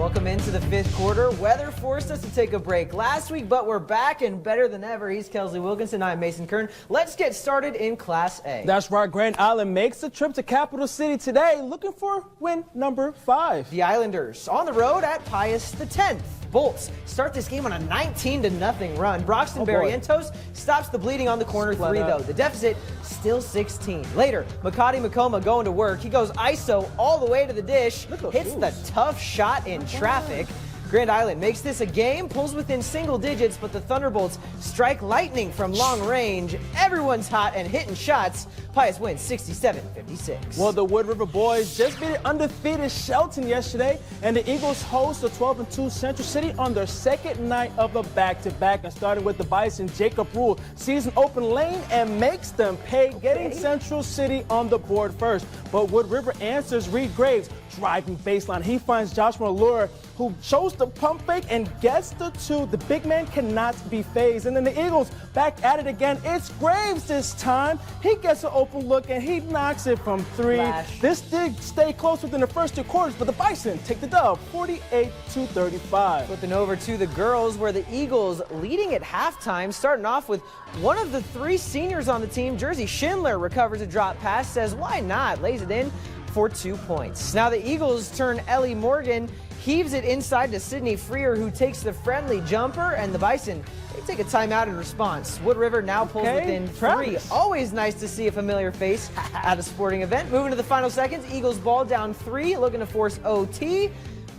Welcome into the fifth quarter. Weather forced us to take a break last week, but we're back and better than ever. He's Kelsley Wilkinson. I'm Mason Kern. Let's get started in Class A. That's right. Grand Island makes the trip to Capital City today, looking for win number 5. The Islanders on the road at Pius X. Bolts start this game on a 19-0 run. Broxton Barrientos stops the bleeding on the corner 3, though. The deficit still 16. Later, Makati Makoma going to work. He goes ISO all the way to the dish, hits the tough shot in traffic. Grand Island makes this a game, pulls within single digits, but the Thunderbolts strike lightning from long range. Everyone's hot and hitting shots. Pius wins 67-56. Well, the Wood River boys just beat undefeated Shelton yesterday, and the Eagles host the 12-2 Central City on their second night of a back-to-back. And starting with the Bison, Jacob Rule sees an open lane and makes them pay, getting Central City on the board first. But Wood River answers. Reed Graves driving baseline. He finds Joshua Allure, who shows the pump fake and gets the 2. The big man cannot be phased. And then the Eagles back at it again. It's Graves this time. He gets an open look and he knocks it from 3. This did stay close within the first 2 quarters, but the Bison take the dub 48-35. Flipping over to the girls, where the Eagles leading at halftime, starting off with one of the 3 seniors on the team. Jersey Schindler recovers a drop pass, says why not, lays it in for 2 points. Now the Eagles turn Ellie Morgan, heaves it inside to Sydney Freer, who takes the friendly jumper, and the Bison, they take a timeout in response. Wood River now pulls within 3. Always nice to see a familiar face at a sporting event. Moving to the final seconds, Eagles ball down 3, looking to force OT.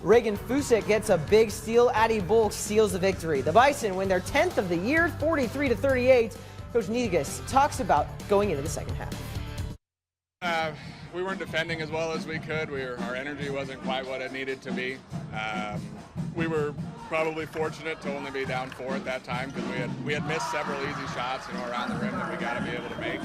Reagan Fusek gets a big steal. Addie Bulk seals the victory. The Bison win their 10th of the year, 43-38. Coach Negus talks about going into the second half. We weren't defending as well as we could. Our energy wasn't quite what it needed to be. We were probably fortunate to only be down 4 at that time, because we had missed several easy shots, around the rim that we got to be able to make.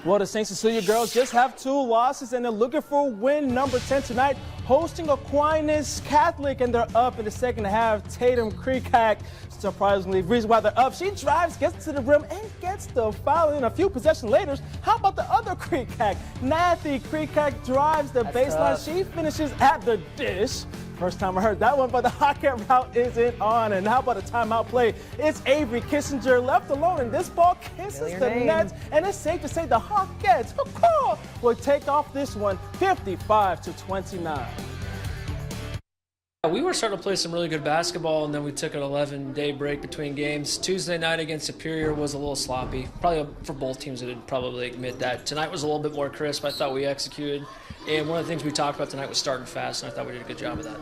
Well, the St. Cecilia girls just have 2 losses, and they're looking for win number 10 tonight, hosting Aquinas Catholic, and they're up in the second half. Tatum Creekhack, surprisingly, the reason why they're up, she drives, gets to the rim, and gets the foul in a few possessions later. How about the other Creekhack? Nathy Creekhack drives the baseline. She finishes at the dish. First time I heard that one, but the Hawkette route isn't on. And how about a timeout play? It's Avery Kissinger left alone, and this ball kisses the net. And it's safe to say the Hawkettes will take off this one 55-29. We were starting to play some really good basketball, and then we took an 11-day break between games. Tuesday night against Superior was a little sloppy. Probably for both teams, I would probably admit that. Tonight was a little bit more crisp. I thought we executed. And one of the things we talked about tonight was starting fast, and I thought we did a good job of that.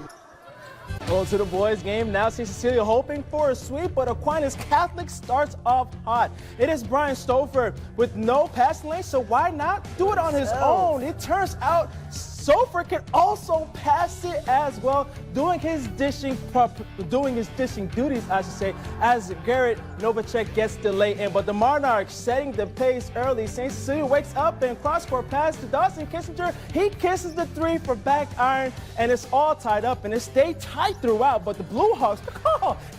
Well, to the boys' game now. St. Cecilia hoping for a sweep, but Aquinas Catholic starts off hot. It is Brian Stouffer with no passing lane, so why not do it on his own? It turns out Stouffer can also pass it as well, doing his dishing duties, I should say, as Garrett Novacek gets the lay in. But the Monarchs setting the pace early. St. Cecilia wakes up and cross-court pass to Dawson Kissinger. He kisses the 3 for back iron, and it's all tied up, and it stayed tight throughout. But the Blue Hawks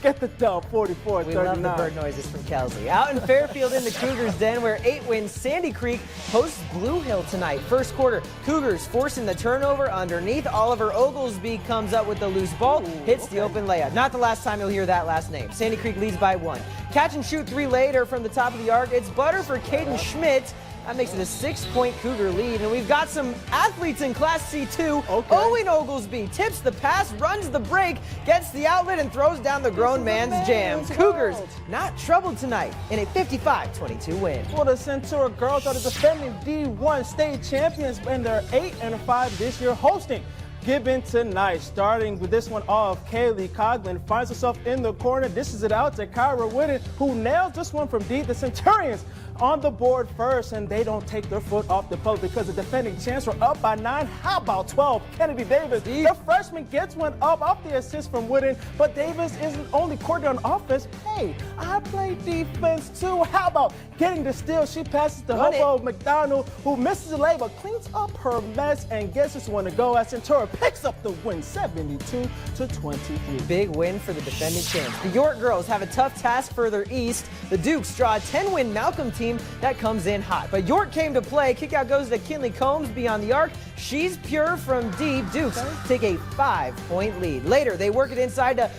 get the dub 44-39. We love the bird noises from Kelsley. Out in Fairfield in the Cougars' den, where 8 wins Sandy Creek hosts Blue Hill tonight. First quarter, Cougars forcing the turnover underneath. Oliver Oglesby comes up with the loose ball, hits the open layup. Not the last time you'll hear that last name. Sandy Creek leads by 1. Catch and shoot 3 later from the top of the arc. It's butter for Caden Schmidt. That makes it a 6-point Cougar lead. And we've got some athletes in Class C too. Owen Oglesby tips the pass, runs the break, gets the outlet, and throws down the grown man's jam. Cougars not troubled tonight in a 55-22 win. Well, the Centura girls are the defending D1 state champions, and they're 8-5 this year, hosting Gibbon tonight. Starting with this one off, Kaylee Coughlin finds herself in the corner. Dishes it out to Kyra Whitten, who nails this one from deep. The Centurions on the board first, and they don't take their foot off the pedal, because the defending champs were up by 9. How about 12? Kennedy Davis, the freshman, gets one up off the assist from Whitten, but Davis isn't only coordinating on offense. Hey, I play defense too. How about getting the steal? She passes to Hobo McDonald, who misses the lay, but cleans up her mess and gets this one to go as Centura picks up the win 72-23. Big win for the defending champs. The York girls have a tough task further east. The Dukes draw a 10-win Malcolm team that comes in hot. But York came to play. Kickout goes to Kinley Combs beyond the arc. She's pure from deep. Dukes take a 5-point lead. Later, they work it inside to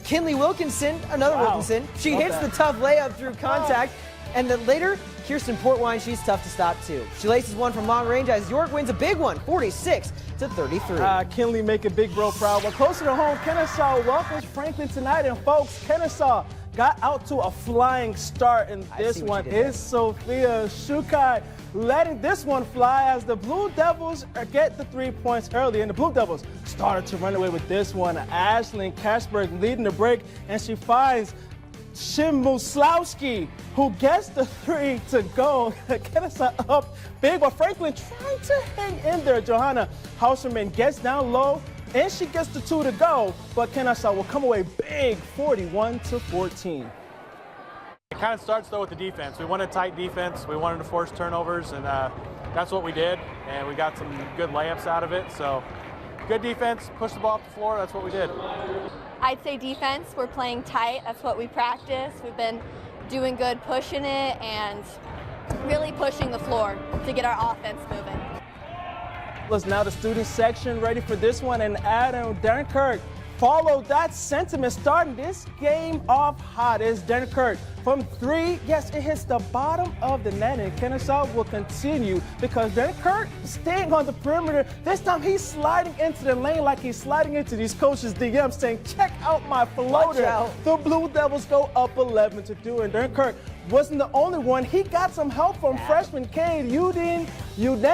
Kinley Wilkinson, another Wilkinson. She hits the tough layup through contact. And then later, Kirsten Portwine, she's tough to stop too. She laces one from long range as York wins a big one, 46-33. Kinley making Big Bro proud. But closer to home, Kennesaw welcomes Franklin tonight. And folks, Kennesaw got out to a flying start in this one. It's Sophia Shukai letting this one fly as the Blue Devils get the 3 points early. And the Blue Devils started to run away with this one. Ashlyn Kasberg leading the break, and she finds Shimuslowski, who gets the 3 to go. Kennesaw up big, but Franklin trying to hang in there. Johanna Hauserman gets down low, and she gets the 2 to go, but Kennesaw will come away big, 41-14. It kind of starts, though, with the defense. We wanted tight defense. We wanted to force turnovers, and that's what we did, and we got some good layups out of it. So good defense, push the ball up the floor. That's what we did. I'd say defense, we're playing tight. That's what we practice. We've been doing good pushing it and really pushing the floor to get our offense moving. Let's now the student section ready for this one, and Adam Dunkirk followed that sentiment, starting this game off hot. Is Dunkirk from 3. Yes, it hits the bottom of the net, and Kennesaw will continue because Dunkirk staying on the perimeter. This time he's sliding into the lane like he's sliding into these coaches' DMs, saying, check out my floater. The Blue Devils go up 11-2, and Dunkirk wasn't the only one. He got some help from freshman Cade Uden,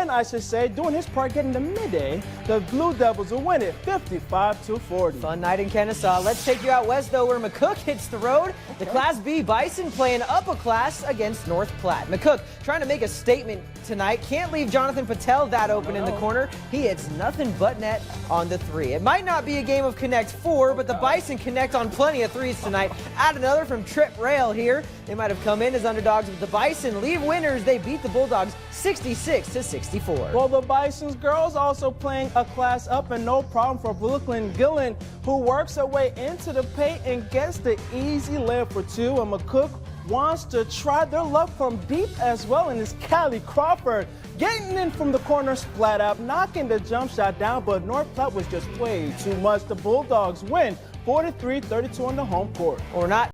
I should say, doing his part, getting the midday. The Blue Devils will win it 55-40. Fun night in Kennesaw. Let's take you out west, though, where McCook hits the road. The Class B Bison playing up a class against North Platte. McCook trying to make a statement tonight. Can't leave Jonathan Patel that open in the corner. He hits nothing but net on the 3. It might not be a game of Connect 4, but the Bison connect on plenty of 3s tonight. Add another from Trip Rail here. They might have come in as underdogs, but the Bison leave winners. They beat the Bulldogs 66-64. Well, the Bison's girls also playing a class up, and no problem for Brooklyn Gillen, who works her way into the paint and gets the easy layup for 2. And McCook wants to try their luck from deep as well, and it's Callie Crawford getting in from the corner, splat up, knocking the jump shot down, but North Platte was just way too much. The Bulldogs win 43-32 on the home court. Or not.